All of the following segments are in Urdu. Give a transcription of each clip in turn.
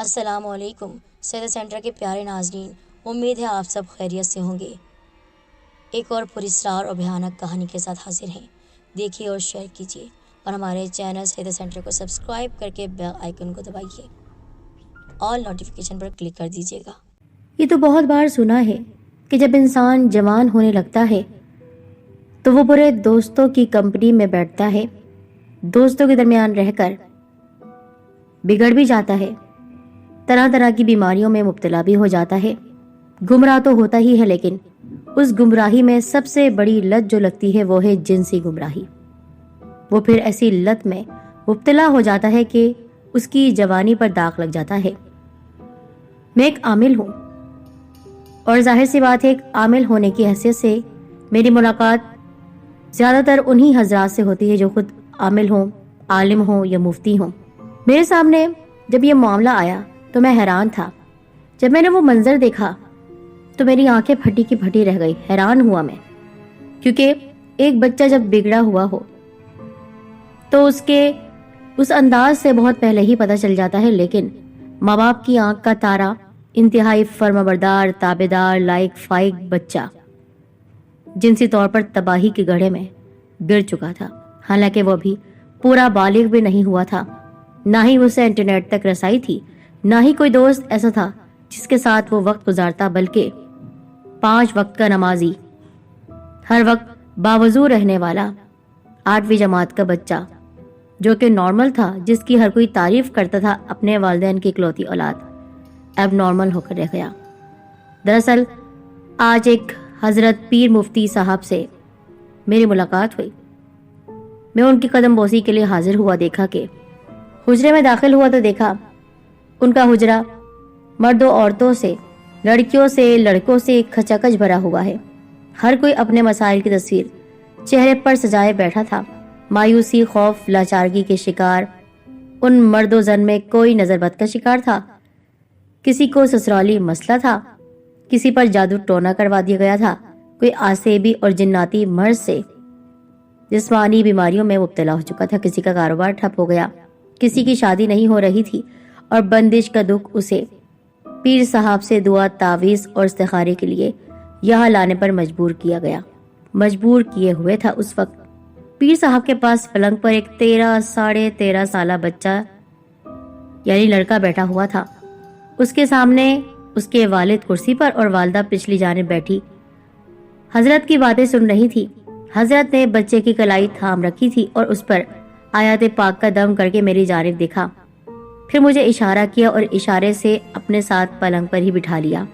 السلام علیکم سیدہ سینٹر کے پیارے ناظرین، امید ہے آپ سب خیریت سے ہوں گے۔ ایک اور پراسرار اور بھیانک کہانی کے ساتھ حاضر ہیں۔ دیکھیے اور شیئر کیجیے اور ہمارے چینل سیدہ سینٹر کو سبسکرائب کر کے بیل آئیکن کو دبائیے، آل نوٹیفیکیشن پر کلک کر دیجیے گا۔ یہ تو بہت بار سنا ہے کہ جب انسان جوان ہونے لگتا ہے تو وہ برے دوستوں کی کمپنی میں بیٹھتا ہے، دوستوں کے درمیان رہ کر بگڑ بھی جاتا ہے، طرح طرح کی بیماریوں میں مبتلا بھی ہو جاتا ہے، گمراہ تو ہوتا ہی ہے، لیکن اس گمراہی میں سب سے بڑی لت جو لگتی ہے وہ ہے جنسی گمراہی۔ وہ پھر ایسی لت میں مبتلا ہو جاتا ہے کہ اس کی جوانی پر داغ لگ جاتا ہے۔ میں ایک عامل ہوں اور ظاہر سی بات ہے ایک عامل ہونے کی حیثیت سے میری ملاقات زیادہ تر انہی حضرات سے ہوتی ہے جو خود عامل ہوں، عالم ہوں یا مفتی ہوں۔ میرے سامنے جب یہ معاملہ آیا تو میں حیران تھا۔ جب میں نے وہ منظر دیکھا تو میری آنکھیں پھٹی کی پھٹی رہ گئی، حیران ہوا میں، کیونکہ ایک بچہ جب بگڑا ہوا ہو تو اس کے اس انداز سے بہت پہلے ہی پتہ چل جاتا ہے، لیکن ماں باپ کی آنکھ کا تارا انتہائی فرمانبردار، تابعدار، لائق فائق بچہ جنسی طور پر تباہی کے گڑھے میں گر چکا تھا، حالانکہ وہ بھی پورا بالغ بھی نہیں ہوا تھا، نہ ہی اسے انٹرنیٹ تک رسائی تھی، نہ ہی کوئی دوست ایسا تھا جس کے ساتھ وہ وقت گزارتا، بلکہ 5 وقت کا نمازی، ہر وقت باوضو رہنے والا 8ویں جماعت کا بچہ جو کہ نارمل تھا، جس کی ہر کوئی تعریف کرتا تھا، اپنے والدین کی اکلوتی اولاد اب نارمل ہو کر رہ گیا۔ دراصل آج ایک حضرت پیر مفتی صاحب سے میری ملاقات ہوئی۔ میں ان کی قدم بوسی کے لیے حاضر ہوا، دیکھا کہ حجرے میں داخل ہوا تو دیکھا ان کا حجرہ مردوں عورتوں سے، لڑکیوں سے لڑکوں سے کھچا کچ بھرا ہوا ہے۔ ہر کوئی اپنے مسائل کی تصویر چہرے پر سجائے بیٹھا تھا، مایوسی، خوف، لاچارگی کے شکار۔ ان مرد و زن میں کوئی نظر بد کا شکار تھا، کسی کو سسرالی مسئلہ تھا، کسی پر جادو ٹونا کروا دیا گیا تھا، کوئی آسیبی اور جناتی مرض سے جسمانی بیماریوں میں مبتلا ہو چکا تھا، کسی کا کاروبار ٹھپ ہو گیا، کسی کی شادی نہیں ہو رہی تھی اور بندش کا دکھ اسے پیر صاحب سے دعا، تعویذ اور استخارے کے لیے یہاں لانے پر مجبور کیا گیا۔ مجبور کیے ہوئے تھا اس وقت پیر صاحب کے پاس پلنگ پر ایک 13 سالہ بچہ یعنی لڑکا بیٹھا ہوا تھا۔ اس کے سامنے اس کے والد کرسی پر اور والدہ پچھلی جانب بیٹھی حضرت کی باتیں سن رہی تھی۔ حضرت نے بچے کی کلائی تھام رکھی تھی اور اس پر آیات پاک کا دم کر کے میری جانب دیکھا، پھر مجھے اشارہ کیا اور اشارے سے اپنے ساتھ پلنگ پر ہی بٹھا لیا۔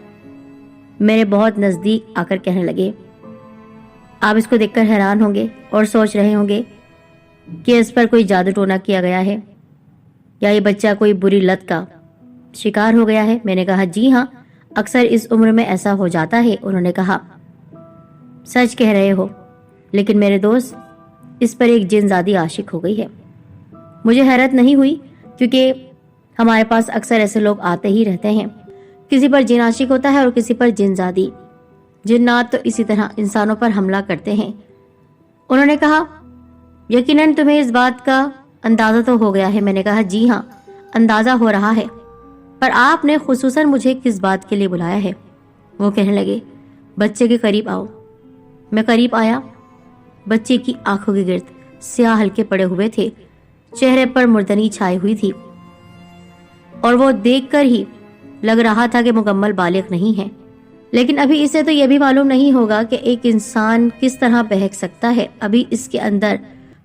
میرے بہت نزدیک آ کر کہنے لگے، آپ اس کو دیکھ کر حیران ہوں گے اور سوچ رہے ہوں گے کہ اس پر کوئی جادو ٹونا کیا گیا ہے یا یہ بچہ کوئی بری لت کا شکار ہو گیا ہے۔ میں نے کہا جی ہاں، اکثر اس عمر میں ایسا ہو جاتا ہے۔ انہوں نے کہا سچ کہہ رہے ہو، لیکن میرے دوست اس پر ایک جن زادی عاشق ہو گئی ہے۔ مجھے حیرت نہیں ہوئی، کیونکہ ہمارے پاس اکثر ایسے لوگ آتے ہی رہتے ہیں، کسی پر جن عاشق ہوتا ہے اور کسی پر جن زادی۔ جنات تو اسی طرح انسانوں پر حملہ کرتے ہیں۔ انہوں نے کہا یقیناً تمہیں اس بات کا اندازہ تو ہو گیا ہے۔ میں نے کہا جی ہاں، اندازہ ہو رہا ہے، پر آپ نے خصوصاً مجھے کس بات کے لیے بلایا ہے؟ وہ کہنے لگے بچے کے قریب آؤ۔ میں قریب آیا۔ بچے کی آنکھوں کے گرد سیاہ ہلکے پڑے ہوئے تھے، چہرے پر مردنی چھائی ہوئی تھی اور وہ دیکھ کر ہی لگ رہا تھا کہ مکمل بالغ نہیں ہے، لیکن ابھی اسے تو یہ بھی معلوم نہیں ہوگا کہ ایک انسان کس طرح بہک سکتا ہے۔ ابھی اس کے اندر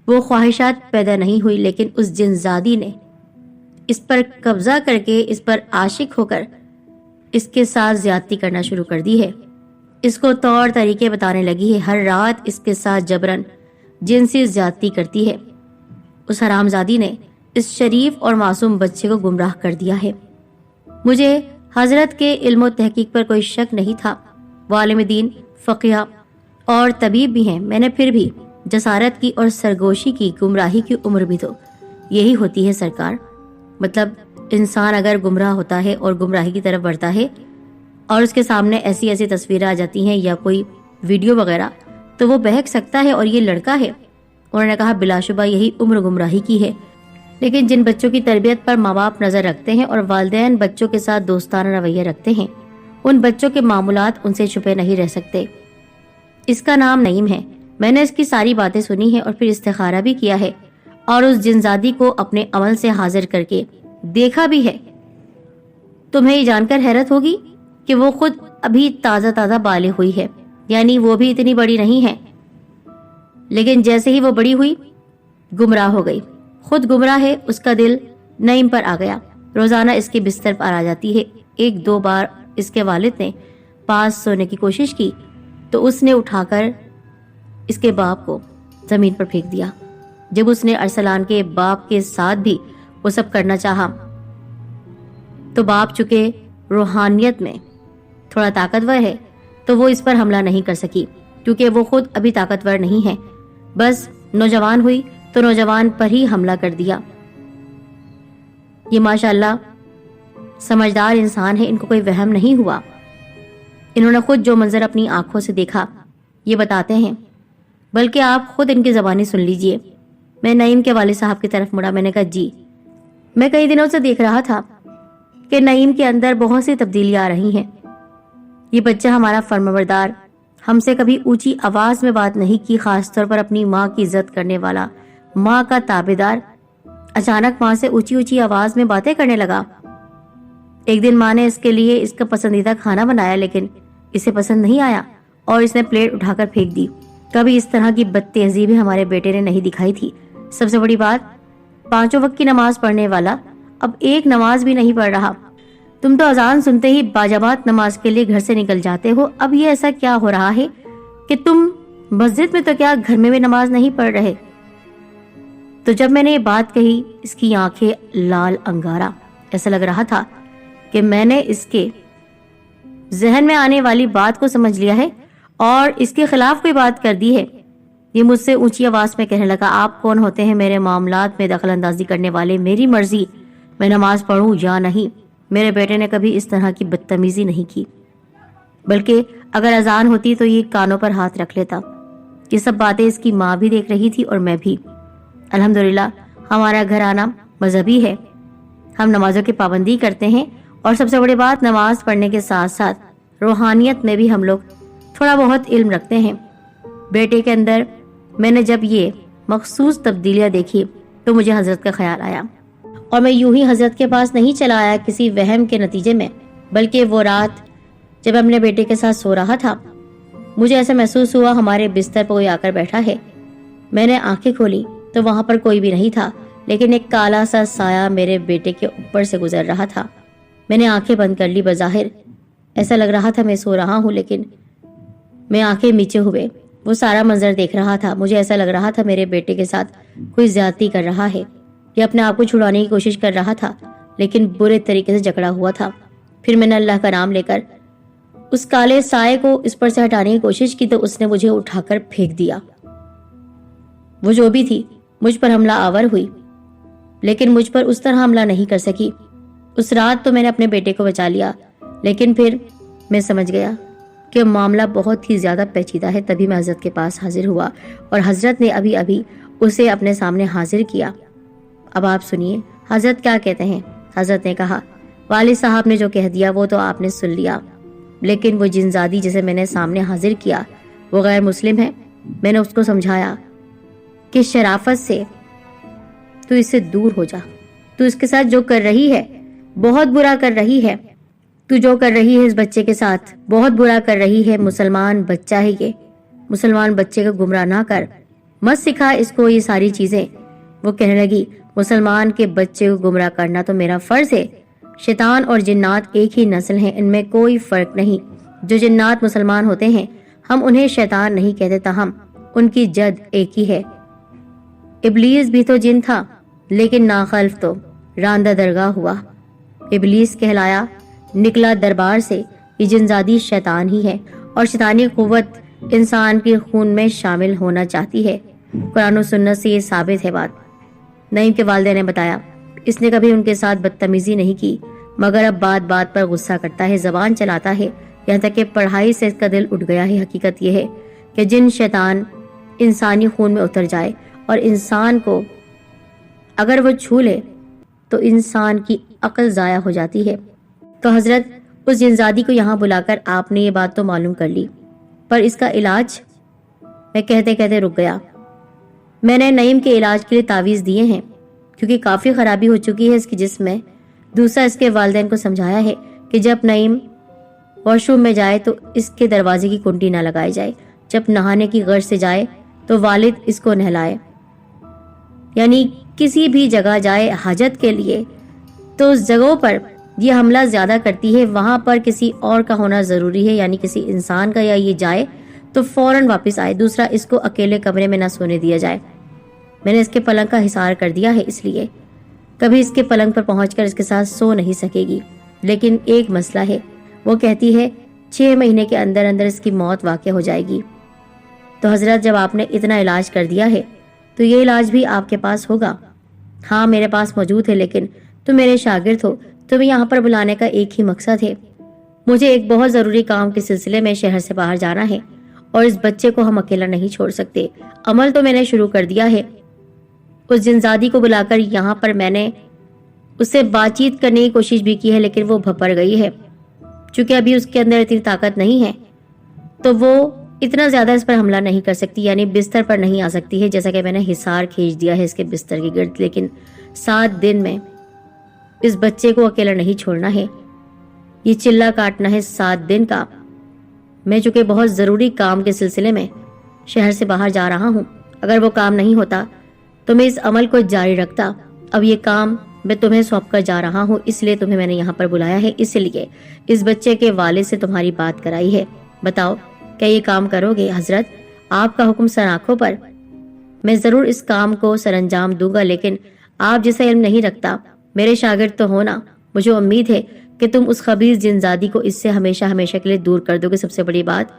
وہ خواہشات پیدا نہیں ہوئی، لیکن اس جنزادی نے اس پر قبضہ کر کے، اس پر عاشق ہو کر اس کے ساتھ زیادتی کرنا شروع کر دی ہے۔ اس کو طور طریقے بتانے لگی ہے، ہر رات اس کے ساتھ جبرن جنسی زیادتی کرتی ہے۔ اس حرامزادی نے اس شریف اور معصوم بچے کو گمراہ کر دیا ہے۔ مجھے حضرت کے علم و تحقیق پر کوئی شک نہیں تھا، وہ عالم دین، فقیہ اور طبیب بھی ہیں۔ میں نے پھر بھی جسارت کی اور سرگوشی کی۔ گمراہی کی عمر بھی تو یہی ہوتی ہے سرکار، مطلب انسان اگر گمراہ ہوتا ہے اور گمراہی کی طرف بڑھتا ہے اور اس کے سامنے ایسی ایسی تصویریں آ جاتی ہیں یا کوئی ویڈیو وغیرہ، تو وہ بہک سکتا ہے، اور یہ لڑکا ہے۔ انہوں نے کہا بلا شبہ یہی عمر گمراہی کی ہے۔ لیکن جن بچوں کی تربیت پر ماں باپ نظر رکھتے ہیں اور والدین بچوں کے ساتھ دوستانہ رویہ رکھتے ہیں، ان بچوں کے معمولات ان سے چھپے نہیں رہ سکتے۔ اس کا نام نعیم ہے۔ میں نے اس کی ساری باتیں سنی ہیں اور پھر استخارہ بھی کیا ہے اور اس جنزادی کو اپنے عمل سے حاضر کر کے دیکھا بھی ہے۔ تمہیں یہ جان کر حیرت ہوگی کہ وہ خود ابھی تازہ بالغ ہوئی ہے، یعنی وہ بھی اتنی بڑی نہیں ہے، لیکن جیسے ہی وہ بڑی ہوئی گمراہ ہو گئی۔ خود گمراہ ہے، اس کا دل نعیم پر آ گیا۔ روزانہ اس کے بستر پر آ جاتی ہے۔ ایک دو بار اس کے والد نے پاس سونے کی کوشش کی تو اس نے اٹھا کر اس کے باپ کو زمین پر پھینک دیا۔ جب اس نے ارسلان کے باپ کے ساتھ بھی وہ سب کرنا چاہا تو باپ چونکہ روحانیت میں تھوڑا طاقتور ہے تو وہ اس پر حملہ نہیں کر سکی، کیونکہ وہ خود ابھی طاقتور نہیں ہے۔ بس نوجوان ہوئی تو نوجوان پر ہی حملہ کر دیا۔ یہ ماشاءاللہ سمجھدار انسان ہے، ان کو کوئی وہم نہیں ہوا۔ انہوں نے خود جو منظر اپنی آنکھوں سے دیکھا یہ بتاتے ہیں، بلکہ آپ خود ان کی زبانی سن لیجئے۔ میں نعیم کے والد صاحب کی طرف مڑا۔ میں نے کہا جی، میں کئی دنوں سے دیکھ رہا تھا کہ نعیم کے اندر بہت سی تبدیلیاں آ رہی ہیں۔ یہ بچہ ہمارا فرمانبردار، ہم سے کبھی اونچی آواز میں بات نہیں کی، خاص طور پر اپنی ماں کی عزت کرنے والا، ماں کا تابعدار، اچانک ماں سے اونچی آواز میں باتیں کرنے لگا۔ ایک دن ماں نے اس کے لیے اس کا پسندیدہ کھانا بنایا، لیکن اسے پسند نہیں آیا اور اس نے پلیٹ اٹھا کر پھینک دی۔ کبھی اس طرح کی بد تہذیبی ہمارے بیٹے نے نہیں دکھائی تھی۔ سب سے بڑی بات، 5 وقت کی نماز پڑھنے والا اب ایک نماز بھی نہیں پڑھ رہا۔ تم تو اذان سنتے ہی باجماعت نماز کے لیے گھر سے نکل جاتے ہو، اب یہ ایسا کیا ہو رہا ہے کہ تم مسجد میں تو کیا گھر میں بھی نماز نہیں پڑھ رہے؟ تو جب میں نے یہ بات کہی اس کی آنکھیں لال انگارا، ایسا لگ رہا تھا کہ میں نے اس کے ذہن میں آنے والی بات کو سمجھ لیا ہے اور اس کے خلاف کوئی بات کر دی ہے۔ یہ مجھ سے اونچی آواز میں کہنے لگا، آپ کون ہوتے ہیں میرے معاملات میں دخل اندازی کرنے والے؟ میری مرضی میں نماز پڑھوں یا نہیں۔ میرے بیٹے نے کبھی اس طرح کی بدتمیزی نہیں کی، بلکہ اگر اذان ہوتی تو یہ کانوں پر ہاتھ رکھ لیتا۔ یہ سب باتیں اس کی ماں بھی دیکھ رہی تھی اور میں بھی۔ الحمدللہ ہمارا گھرانہ مذہبی ہے، ہم نمازوں کی پابندی کرتے ہیں، اور سب سے بڑی بات، نماز پڑھنے کے ساتھ ساتھ روحانیت میں بھی ہم لوگ تھوڑا بہت علم رکھتے ہیں۔ بیٹے کے اندر میں نے جب یہ مخصوص تبدیلیاں دیکھی تو مجھے حضرت کا خیال آیا، اور میں یوں ہی حضرت کے پاس نہیں چلا آیا کسی وہم کے نتیجے میں، بلکہ وہ رات جب اپنے بیٹے کے ساتھ سو رہا تھا مجھے ایسا محسوس ہوا ہمارے بستر پر کوئی آ کر بیٹھا ہے۔ میں نے آنکھیں کھولی تو وہاں پر کوئی بھی نہیں تھا، لیکن ایک کالا سا سایہ میرے بیٹے کے اوپر سے گزر رہا تھا۔ میں نے آنکھیں بند کر لی۔ بظاہر ایسا لگ رہا تھا میں سو رہا ہوں، لیکن میں آنکھیں میچے ہوئے وہ سارا منظر دیکھ رہا تھا۔ مجھے ایسا لگ رہا تھا میرے بیٹے کے ساتھ کوئی زیادتی کر رہا ہے، یہ اپنے آپ کو چھڑانے کی کوشش کر رہا تھا، لیکن برے طریقے سے جکڑا ہوا تھا۔ پھر میں نے اللہ کا نام لے کر اس کالے سائے کو اس پر سے ہٹانے کی کوشش کی تو اس نے مجھے اٹھا کر پھینک دیا۔ وہ جو بھی تھی مجھ پر حملہ آور ہوئی، لیکن مجھ پر اس طرح حملہ نہیں کر سکی۔ اس رات تو میں نے اپنے بیٹے کو بچا لیا، لیکن پھر میں سمجھ گیا کہ معاملہ بہت ہی زیادہ پیچیدہ ہے۔ تبھی میں حضرت کے پاس حاضر ہوا اور حضرت نے ابھی اسے اپنے سامنے حاضر کیا۔ اب آپ سنیے حضرت کیا کہتے ہیں۔ حضرت نے کہا، والد صاحب نے جو کہہ دیا وہ تو آپ نے سن لیا، لیکن وہ جنزادی جسے میں نے سامنے حاضر کیا وہ غیر مسلم ہے۔ میں نے اس کو سمجھایا کہ شرافت سے تو اس سے دور ہو جا، تو اس کے ساتھ جو کر رہی ہے بہت برا کر رہی ہے، تو جو کر رہی ہے اس بچے کے ساتھ بہت برا کر رہی ہے۔ مسلمان بچہ ہے یہ، مسلمان بچے کو گمراہ نہ کر، مت سکھا اس کو یہ ساری چیزیں۔ وہ کہنے لگی، مسلمان کے بچے کو گمراہ کرنا تو میرا فرض ہے۔ شیطان اور جنات ایک ہی نسل ہیں، ان میں کوئی فرق نہیں۔ جو جنات مسلمان ہوتے ہیں ہم انہیں شیطان نہیں کہتے، تاہم ان کی جد ایک ہی ہے۔ ابلیس بھی تو جن تھا، لیکن ناخلف تو راندہ درگاہ ہوا، ابلیس کہلایا، نکلا دربار سے۔ یہ جنزادی شیطان ہی ہے، اور شیطانی قوت انسان کے خون میں شامل ہونا چاہتی ہے۔ قرآن و سنت سے یہ ثابت ہے بات۔ نعیم کے والدین نے بتایا، اس نے کبھی ان کے ساتھ بدتمیزی نہیں کی، مگر اب بات بات پر غصہ کرتا ہے، زبان چلاتا ہے، یہاں تک کہ پڑھائی سے اس کا دل اٹھ گیا ہے۔ حقیقت یہ ہے کہ جن شیطان انسانی خون میں اتر جائے اور انسان کو اگر وہ چھو لے تو انسان کی عقل ضائع ہو جاتی ہے۔ تو حضرت اس جنزادی کو یہاں بلا کر آپ نے یہ بات تو معلوم کر لی، پر اس کا علاج؟ میں کہتے کہتے رک گیا۔ میں نے نعیم کے علاج کے لیے تعویذ دیے ہیں، کیونکہ کافی خرابی ہو چکی ہے اس کے جسم میں۔ دوسرا، اس کے والدین کو سمجھایا ہے کہ جب نعیم واش روم میں جائے تو اس کے دروازے کی کنڈی نہ لگائی جائے، جب نہانے کی غرض سے جائے تو والد اس کو نہلائے، یعنی کسی بھی جگہ جائے حاجت کے لیے تو اس جگہوں پر یہ حملہ زیادہ کرتی ہے، وہاں پر کسی اور کا ہونا ضروری ہے، یعنی کسی انسان کا، یا یہ جائے تو فوراً واپس آئے۔ دوسرا، اس کو اکیلے کمرے میں نہ سونے دیا جائے۔ میں نے اس کے پلنگ کا حصار کر دیا ہے، اس لیے کبھی اس کے پلنگ پر پہنچ کر اس کے ساتھ سو نہیں سکے گی۔ لیکن ایک مسئلہ ہے، وہ کہتی ہے 6 مہینے کے اندر اندر اس کی موت واقع ہو جائے گی۔ تو حضرت جب آپ نے اتنا علاج کر دیا ہے تو یہ علاج بھی آپ کے پاس ہوگا؟ ہاں میرے پاس موجود ہے، لیکن تم میرے شاگرد ہو، تمہیں یہاں پر بلانے کا ایک ہی مقصد ہے۔ مجھے ایک بہت ضروری کام کے سلسلے میں شہر سے باہر جانا ہے، اور اس بچے کو ہم اکیلا نہیں چھوڑ سکتے۔ عمل تو میں نے شروع کر دیا ہے، اس جنزادی کو بلا کر یہاں پر میں نے اس سے بات چیت کرنے کی کوشش بھی کی ہے، لیکن وہ بھپڑ گئی ہے۔ چونکہ ابھی اس کے اندر اتنی طاقت نہیں ہے تو وہ اتنا زیادہ اس پر حملہ نہیں کر سکتی، یعنی بستر پر نہیں آ سکتی ہے، جیسا کہ میں نے حصار کھینچ دیا ہے اس کے بستر کے گرد۔ لیکن 7 دن میں اس بچے کو اکیلا نہیں چھوڑنا ہے، یہ چلا کاٹنا ہے 7 دن کا۔ میں چونکہ بہت ضروری کام کے سلسلے میں شہر سے باہر جا رہا ہوں، اگر وہ کام نہیں ہوتا تو میں اس عمل کو جاری رکھتا۔ اب یہ کام میں تمہیں سونپ کر جا رہا ہوں، اس لیے تمہیں میں نے یہاں پر بلایا ہے، اس لیے اس بچے کے والد سے تمہاری بات کرائی ہے۔ بتاؤ کیا یہ کام کرو گے؟ حضرت آپ کا حکم سر آنکھوں پر، میں ضرور اس کام کو سر انجام دوں گا، لیکن آپ جیسا علم نہیں رکھتا، میرے شاگرد تو ہونا، مجھے امید ہے کہ تم اس خبیث جنزادی کو اس سے ہمیشہ ہمیشہ کے لیے دور کر دو گے۔ سب سے بڑی بات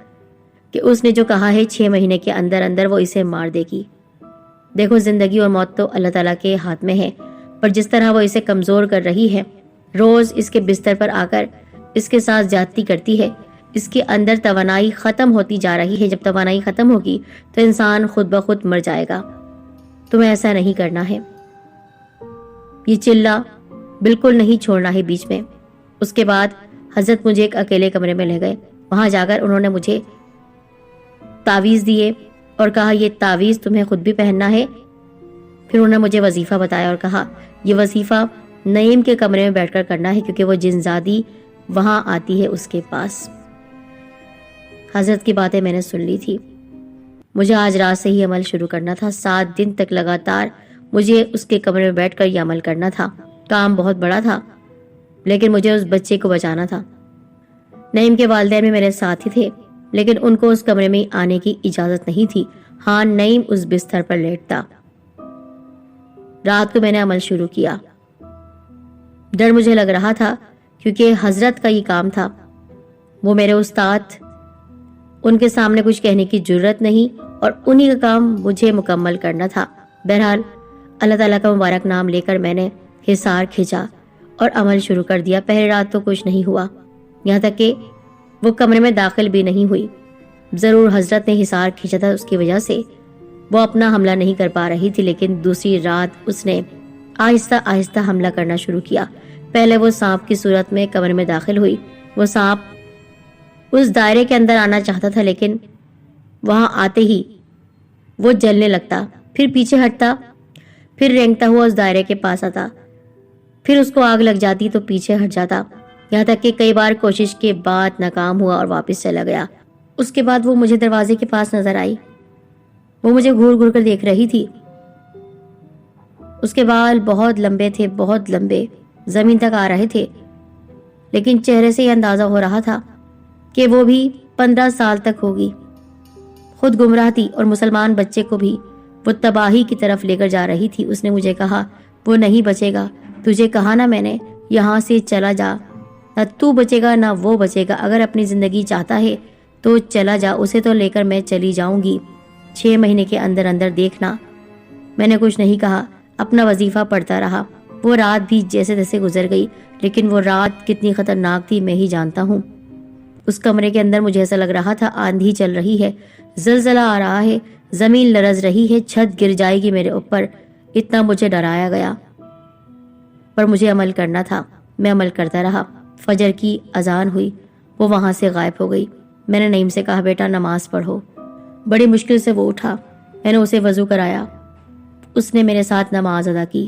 کہ اس نے جو کہا ہے 6 مہینے کے اندر اندر وہ اسے مار دے گی۔ دیکھو زندگی اور موت تو اللہ تعالیٰ کے ہاتھ میں ہے، پر جس طرح وہ اسے کمزور کر رہی ہے، روز اس کے بستر پر آ کر اس کے ساتھ زیادتی کرتی ہے، اس کے اندر توانائی ختم ہوتی جا رہی ہے۔ جب توانائی ختم ہوگی تو انسان خود بخود مر جائے گا۔ تمہیں ایسا نہیں کرنا ہے، یہ چلہ بالکل نہیں چھوڑنا ہے بیچ میں۔ اس کے بعد حضرت مجھے ایک اکیلے کمرے میں لے گئے، وہاں جا کر انہوں نے مجھے تعویذ دیے اور کہا یہ تعویذ تمہیں خود بھی پہننا ہے۔ پھر انہوں نے مجھے وظیفہ بتایا اور کہا یہ وظیفہ نعیم کے کمرے میں بیٹھ کر کرنا ہے، کیونکہ وہ جنزادی وہاں آتی ہے اس کے پاس۔ حضرت کی باتیں میں نے سن لی تھی، مجھے آج رات سے ہی عمل شروع کرنا تھا۔ 7 دن تک لگاتار مجھے اس کے کمرے میں بیٹھ کر یہ عمل کرنا تھا۔ کام بہت بڑا تھا، لیکن مجھے اس بچے کو بچانا تھا۔ نعیم کے والدین بھی میرے ساتھ ہی تھے، لیکن ان کو اس کمرے میں آنے کی اجازت نہیں تھی۔ ہاں نعیم اس بستر پر لیٹتا۔ رات کو میں نے عمل شروع کیا۔ ڈر مجھے لگ رہا تھا، کیونکہ حضرت کا یہ کام تھا، وہ میرے استاد، ان کے سامنے کچھ کہنے کی جرت نہیں، اور انہی کا کام مجھے مکمل کرنا تھا۔ بہرحال اللہ تعالیٰ کا مبارک نام لے کر میں نے حصار کھینچا اور عمل شروع کر دیا۔ پہلی رات تو کچھ نہیں ہوا، یہاں تک کہ وہ کمرے میں داخل بھی نہیں ہوئی۔ ضرور حضرت نے حصار کھینچا تھا، اس کی وجہ سے وہ اپنا حملہ نہیں کر پا رہی تھی، لیکن دوسری رات اس نے آہستہ آہستہ حملہ کرنا شروع کیا۔ پہلے وہ سانپ کی صورت میں کمرے میں داخل ہوئی۔ وہ سانپ اس دائرے کے اندر آنا چاہتا تھا، لیکن وہاں آتے ہی وہ جلنے لگتا، پھر پیچھے ہٹتا، پھر رینگتا ہوا اس دائرے کے پاس آتا، پھر اس کو آگ لگ جاتی تو پیچھے ہٹ جاتا، یہاں تک کہ کئی بار کوشش کے بعد ناکام ہوا اور واپس چلا گیا۔ اس کے بعد وہ مجھے دروازے کے پاس نظر آئی، وہ مجھے گھور گھور کر دیکھ رہی تھی۔ اس کے بال بہت لمبے تھے، بہت لمبے، زمین تک آ رہے تھے، لیکن چہرے سے یہ اندازہ ہو رہا تھا کہ وہ بھی 15 سال تک ہوگی۔ خود گمراہ تھی اور مسلمان بچے کو بھی وہ تباہی کی طرف لے کر جا رہی تھی۔ اس نے مجھے کہا وہ نہیں بچے گا، تجھے کہا نا میں نے یہاں سے چلا جا، نہ تو بچے گا نہ وہ بچے گا، اگر اپنی زندگی چاہتا ہے تو چلا جا، اسے تو لے کر میں چلی جاؤں گی 6 مہینے کے اندر اندر دیکھنا۔ میں نے کچھ نہیں کہا، اپنا وظیفہ پڑھتا رہا۔ وہ رات بھی جیسے تیسے گزر گئی، لیکن وہ رات کتنی خطرناک تھی میں ہی جانتا ہوں۔ اس کمرے کے اندر مجھے ایسا لگ رہا تھا آندھی چل رہی ہے، زلزلہ آ رہا ہے، زمین لرز رہی ہے، چھت گر جائے گی میرے اوپر، اتنا مجھے ڈرایا گیا، پر مجھے عمل کرنا تھا۔ میں عمل کرتا رہا۔ فجر کی اذان ہوئی، وہ وہاں سے غائب ہو گئی۔ میں نے نعیم سے کہا بیٹا نماز پڑھو۔ بڑی مشکل سے وہ اٹھا، میں نے اسے وضو کرایا، اس نے میرے ساتھ نماز ادا کی،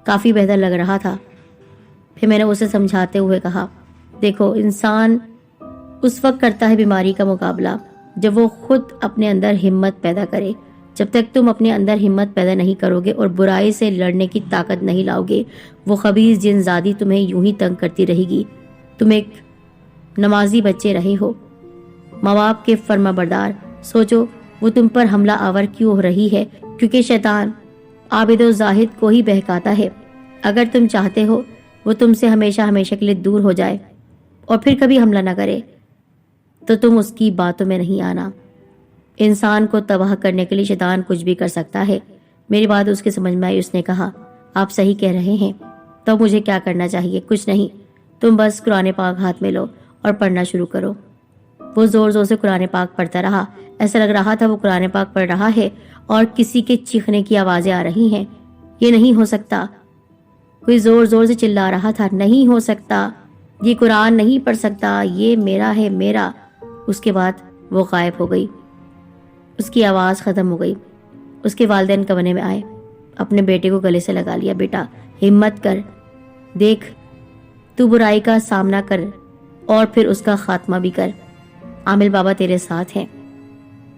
کافی بہتر لگ رہا تھا۔ پھر میں نے اسے سمجھاتے ہوئے کہا دیکھو انسان اس وقت کرتا ہے بیماری کا مقابلہ جب وہ خود اپنے اندر ہمت پیدا کرے۔ جب تک تم اپنے اندر ہمت پیدا نہیں کرو گے اور برائی سے لڑنے کی طاقت نہیں لاؤ گے، وہ خبیث جن زادی تمہیں یوں ہی تنگ کرتی رہے گی۔ تم ایک نمازی بچے رہے ہو، ماں باپ کے فرما بردار، سوچو وہ تم پر حملہ آور کیوں ہو رہی ہے؟ کیونکہ شیطان عابد و زاہد کو ہی بہکاتا ہے۔ اگر تم چاہتے ہو وہ تم سے ہمیشہ ہمیشہ کے لیے دور ہو جائے اور پھر کبھی حملہ نہ کرے تو تم اس کی باتوں میں نہیں آنا۔ انسان کو تباہ کرنے کے لیے شیطان کچھ بھی کر سکتا ہے۔ میری بات اس کی سمجھ میں آئی، اس نے کہا آپ صحیح کہہ رہے ہیں، تو مجھے کیا کرنا چاہیے؟ کچھ نہیں، تم بس قرآن پاک ہاتھ میں لو اور پڑھنا شروع کرو۔ وہ زور زور سے قرآن پاک پڑھتا رہا، ایسا لگ رہا تھا وہ قرآن پاک پڑھ رہا ہے اور کسی کے چیخنے کی آوازیں آ رہی ہیں۔ یہ نہیں ہو سکتا، کوئی زور زور سے چلا رہا تھا، نہیں ہو سکتا، یہ قرآن نہیں پڑھ سکتا، یہ میرا ہے میرا۔ اس کے بعد وہ غائب ہو گئی، اس کی آواز ختم ہو گئی۔ اس کے والدین کمرے میں آئے، اپنے بیٹے کو گلے سے لگا لیا، بیٹا ہمت کر، دیکھ تو برائی کا سامنا کر اور پھر اس کا خاتمہ بھی کر، عامل بابا تیرے ساتھ ہیں۔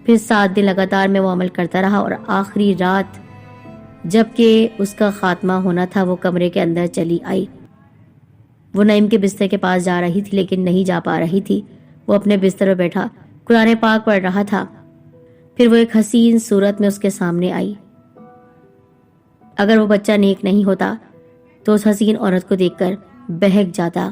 پھر 7 دن لگاتار میں وہ عمل کرتا رہا اور آخری رات جب کہ اس کا خاتمہ ہونا تھا وہ کمرے کے اندر چلی آئی۔ وہ نعیم کے بستر کے پاس جا رہی تھی لیکن نہیں جا پا رہی تھی۔ وہ اپنے بستر پر بیٹھا قرآن پاک پڑھ رہا تھا۔ پھر وہ ایک حسین صورت میں اس کے سامنے آئی۔ اگر وہ بچہ نیک نہیں ہوتا تو اس حسین عورت کو دیکھ کر بہک جاتا۔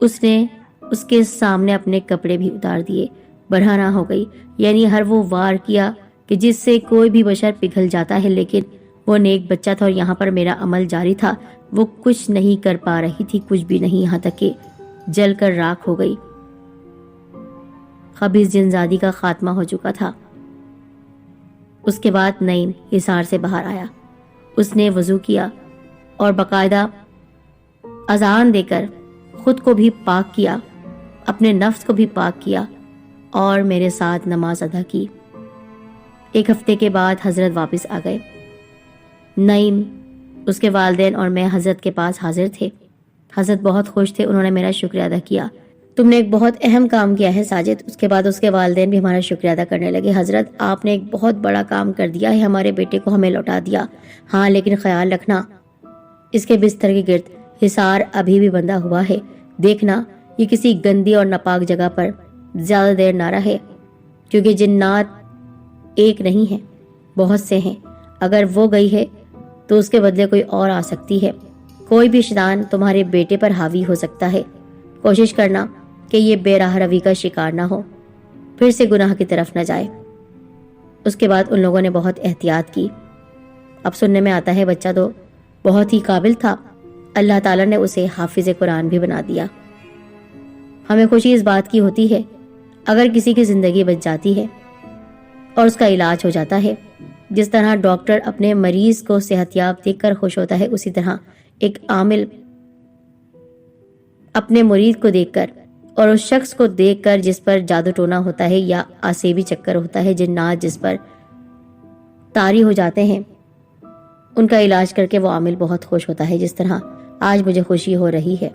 اس نے اس کے سامنے اپنے کپڑے بھی اتار دیے، برہنہ ہو گئی، یعنی ہر وہ وار کیا کہ جس سے کوئی بھی بشر پگھل جاتا ہے، لیکن وہ نیک بچہ تھا اور یہاں پر میرا عمل جاری تھا۔ وہ کچھ نہیں کر پا رہی تھی، کچھ بھی نہیں، یہاں تک کہ جل کر راکھ ہو گئی۔ خبیث جنزادی کا خاتمہ ہو چکا تھا۔ اس کے بعد نعیم حصار سے باہر آیا، اس نے وضو کیا اور باقاعدہ اذان دے کر خود کو بھی پاک کیا، اپنے نفس کو بھی پاک کیا اور میرے ساتھ نماز ادا کی۔ 1 ہفتے کے بعد حضرت واپس آ گئے۔ نعیم، اس کے والدین اور میں حضرت کے پاس حاضر تھے۔ حضرت بہت خوش تھے، انہوں نے میرا شکریہ ادا کیا۔ تم نے ایک بہت اہم کام کیا ہے ساجد۔ اس کے بعد اس کے والدین بھی ہمارا شکریہ ادا کرنے لگے۔ حضرت آپ نے ایک بہت بڑا کام کر دیا ہے، ہمارے بیٹے کو ہمیں لوٹا دیا۔ ہاں لیکن خیال رکھنا اس کے بستر کے گرد حصار ابھی بھی بندھا ہوا ہے، دیکھنا یہ کسی گندی اور ناپاک جگہ پر زیادہ دیر نہ رہے، کیونکہ جنات ایک نہیں ہیں، بہت سے ہیں۔ اگر وہ گئی ہے تو اس کے بدلے کوئی اور آ سکتی ہے۔ کوئی بھی شیطان تمہارے بیٹے پر حاوی ہو سکتا ہے۔ کوشش کرنا کہ یہ بے راہ روی کا شکار نہ ہو، پھر سے گناہ کی طرف نہ جائے۔ اس کے بعد ان لوگوں نے بہت احتیاط کی۔ اب سننے میں آتا ہے بچہ تو بہت ہی قابل تھا، اللہ تعالیٰ نے اسے حافظ قرآن بھی بنا دیا۔ ہمیں خوشی اس بات کی ہوتی ہے اگر کسی کی زندگی بچ جاتی ہے اور اس کا علاج ہو جاتا ہے۔ جس طرح ڈاکٹر اپنے مریض کو صحت یاب دیکھ کر خوش ہوتا ہے، اسی طرح ایک عامل اپنے مرید کو دیکھ کر اور اس شخص کو دیکھ کر جس پر جادو ٹونا ہوتا ہے یا آسیبی چکر ہوتا ہے، جنات جس پر طاری ہو جاتے ہیں، ان کا علاج کر کے وہ عامل بہت خوش ہوتا ہے، جس طرح آج مجھے خوشی ہو رہی ہے۔